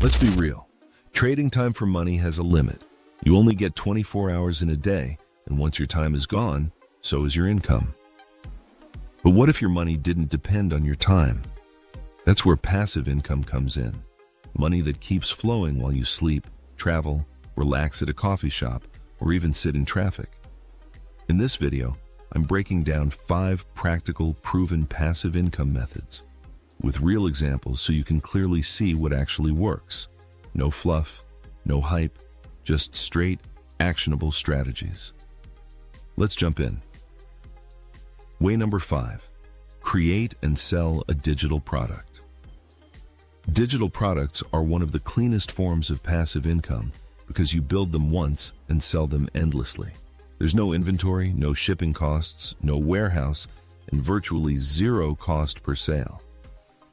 Let's be real. Trading time for money has a limit. You only get 24 hours in a day, and once your time is gone, so is your income. But what if your money didn't depend on your time? That's where passive income comes in. Money that keeps flowing while you sleep, travel, relax at a coffee shop, or even sit in traffic. In this video, I'm breaking down 5 practical, proven passive income methods with real examples so you can clearly see what actually works. No fluff, no hype, just straight, actionable strategies. Let's jump in. Way number 5, create and sell a digital product. Digital products are one of the cleanest forms of passive income because you build them once and sell them endlessly. There's no inventory, no shipping costs, no warehouse, and virtually zero cost per sale.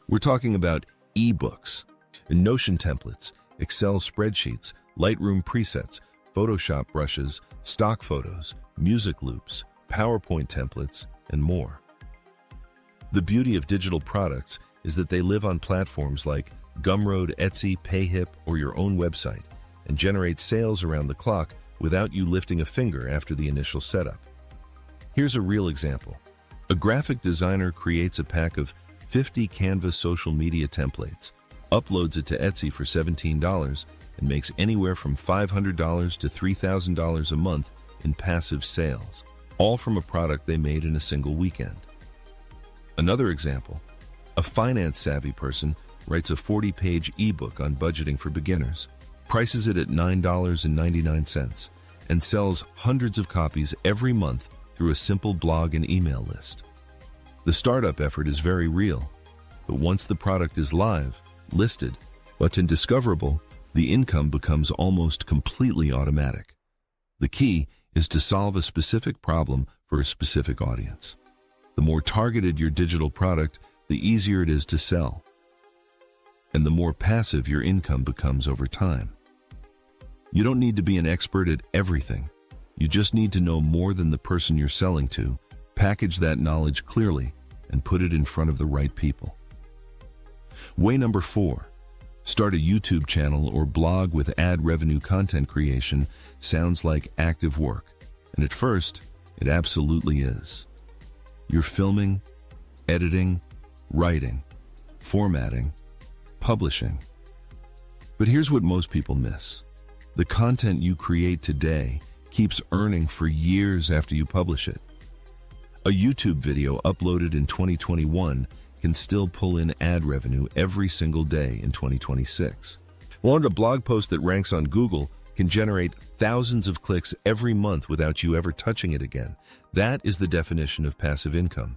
We're talking about ebooks, Notion templates, Excel spreadsheets, Lightroom presets, Photoshop brushes, stock photos, music loops, PowerPoint templates, and more. The beauty of digital products is that they live on platforms like Gumroad, Etsy, Payhip, or your own website, and generate sales around the clock without you lifting a finger after the initial setup. Here's a real example. A graphic designer creates a pack of 50 Canva social media templates, uploads it to Etsy for $17, and makes anywhere from $500 to $3,000 a month in passive sales, all from a product they made in a single weekend. Another example, a finance-savvy person writes a 40-page ebook on budgeting for beginners, prices it at $9.99, and sells hundreds of copies every month through a simple blog and email list. The startup effort is very real, but once the product is live, listed, and discoverable, the income becomes almost completely automatic. The key is to solve a specific problem for a specific audience. The more targeted your digital product, the easier it is to sell, and the more passive your income becomes over time. You don't need to be an expert at everything. You just need to know more than the person you're selling to, package that knowledge clearly, and put it in front of the right people. Way number 4, start a YouTube channel or blog with ad revenue content creation sounds like active work, and at first, it absolutely is. You're filming, editing, writing, formatting, publishing. But here's what most people miss. The content you create today keeps earning for years after you publish it. A YouTube video uploaded in 2021 can still pull in ad revenue every single day in 2026. While a blog post that ranks on Google can generate thousands of clicks every month without you ever touching it again. That is the definition of passive income.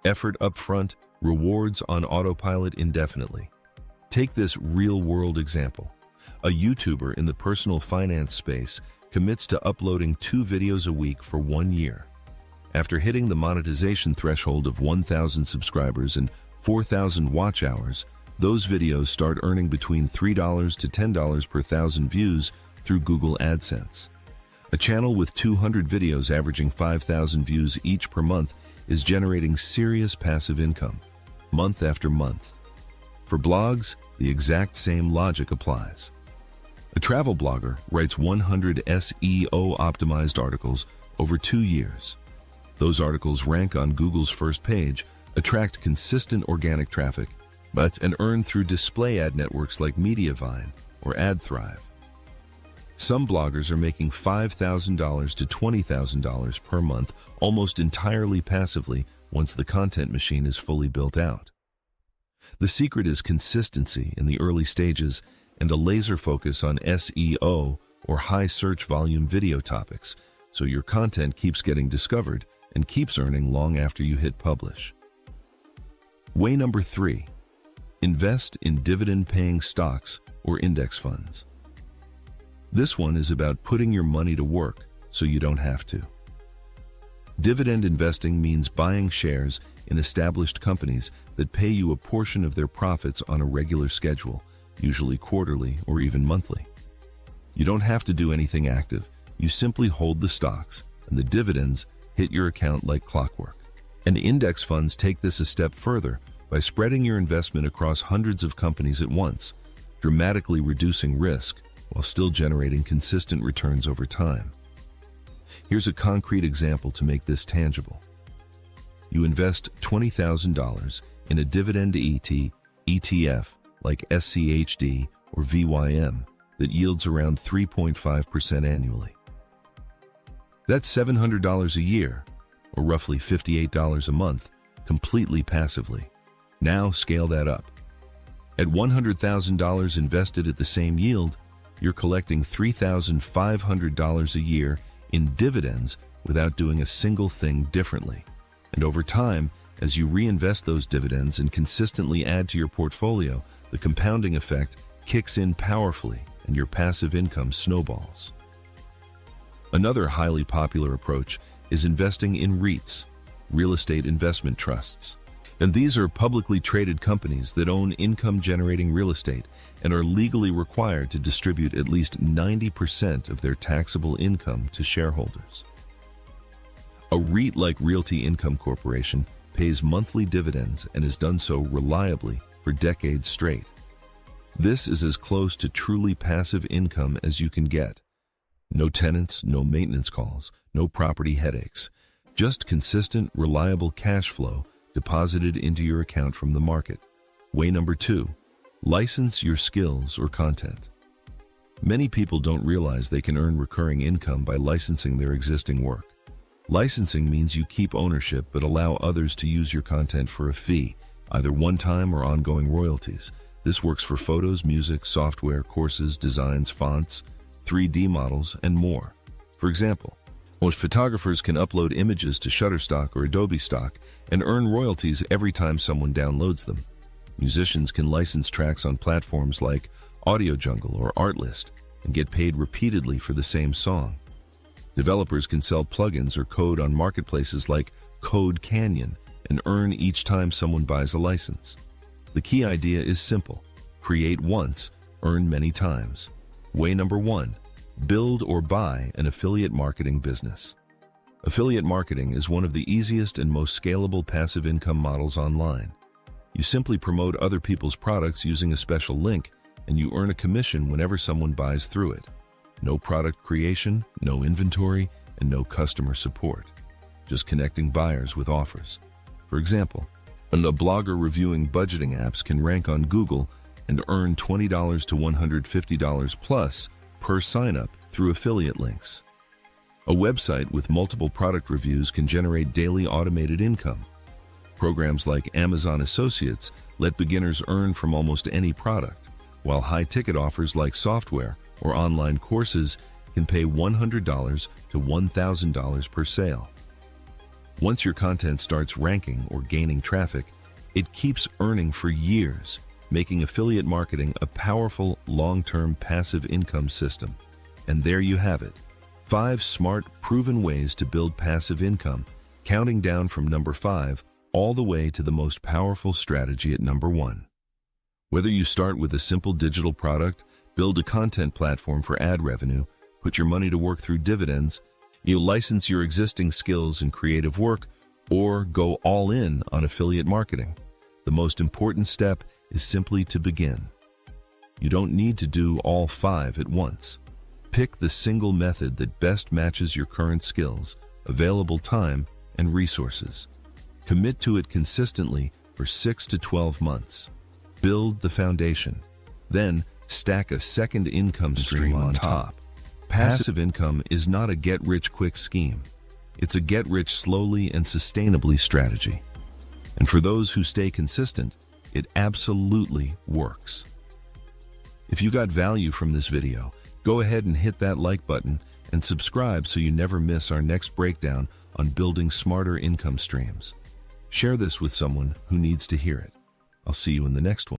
Effort upfront, rewards on autopilot indefinitely. Take this real-world example. A YouTuber in the personal finance space commits to uploading 2 videos a week for 1 year. After hitting the monetization threshold of 1,000 subscribers and 4,000 watch hours, those videos start earning between $3 to $10 per 1,000 views through Google AdSense. A channel with 200 videos averaging 5,000 views each per month is generating serious passive income, month after month. For blogs, the exact same logic applies. A travel blogger writes 100 SEO-optimized articles over 2 years. Those articles rank on Google's first page, attract consistent organic traffic, and earn through display ad networks like Mediavine or AdThrive. Some bloggers are making $5,000 to $20,000 per month almost entirely passively once the content machine is fully built out. The secret is consistency in the early stages and a laser focus on SEO or high search volume video topics, so your content keeps getting discovered and keeps earning long after you hit publish. Way number 3, invest in dividend-paying stocks or index funds. This one is about putting your money to work so you don't have to. Dividend investing means buying shares in established companies that pay you a portion of their profits on a regular schedule, usually quarterly or even monthly. You don't have to do anything active. You simply hold the stocks, and the dividends hit your account like clockwork. And index funds take this a step further by spreading your investment across hundreds of companies at once. dramatically reducing risk while still generating consistent returns over time. Here's a concrete example to make this tangible. You invest $20,000 in a dividend ETF like SCHD or VYM that yields around 3.5% annually. That's $700 a year, or roughly $58 a month, completely passively. Now scale that up. At $100,000 invested at the same yield, you're collecting $3,500 a year in dividends without doing a single thing differently. And over time, as you reinvest those dividends and consistently add to your portfolio, the compounding effect kicks in powerfully and your passive income snowballs. Another highly popular approach is investing in REITs, real estate investment trusts. And these are publicly traded companies that own income-generating real estate and are legally required to distribute at least 90% of their taxable income to shareholders. A REIT like Realty Income Corporation pays monthly dividends and has done so reliably for decades straight. This is as close to truly passive income as you can get. No tenants, no maintenance calls, no property headaches, just consistent, reliable cash flow deposited into your account from the market. Way number 2, license your skills or content. Many people don't realize they can earn recurring income by licensing their existing work. Licensing means you keep ownership but allow others to use your content for a fee, either one-time or ongoing royalties. This works for photos, music, software, courses, designs, fonts, 3D models, and more. For example, most photographers can upload images to Shutterstock or Adobe Stock and earn royalties every time someone downloads them. Musicians can license tracks on platforms like Audio Jungle or Artlist and get paid repeatedly for the same song. Developers can sell plugins or code on marketplaces like Code Canyon and earn each time someone buys a license. The key idea is simple: create once, earn many times. Way number 1, build or buy an affiliate marketing business. Affiliate marketing is one of the easiest and most scalable passive income models online. You simply promote other people's products using a special link, and you earn a commission whenever someone buys through it. No product creation, no inventory, and no customer support. Just connecting buyers with offers. For example, a blogger reviewing budgeting apps can rank on Google and earn $20 to $150 plus per sign-up through affiliate links. A website with multiple product reviews can generate daily automated income. Programs like Amazon Associates let beginners earn from almost any product, while high-ticket offers like software or online courses can pay $100 to $1,000 per sale. Once your content starts ranking or gaining traffic, it keeps earning for years, making affiliate marketing a powerful, long-term passive income system. And there you have it. 5 smart, proven ways to build passive income, counting down from number 5 all the way to the most powerful strategy at number 1. Whether you start with a simple digital product, build a content platform for ad revenue, put your money to work through dividends, you license your existing skills and creative work, or go all in on affiliate marketing, the most important step is simply to begin. You don't need to do all 5 at once. Pick the single method that best matches your current skills, available time, and resources. Commit to it consistently for 6 to 12 months. Build the foundation. Then stack a second income stream on top. Passive income is not a get-rich-quick scheme. It's a get-rich-slowly and sustainably strategy. And for those who stay consistent, it absolutely works. If you got value from this video, go ahead and hit that like button and subscribe so you never miss our next breakdown on building smarter income streams. Share this with someone who needs to hear it. I'll see you in the next one.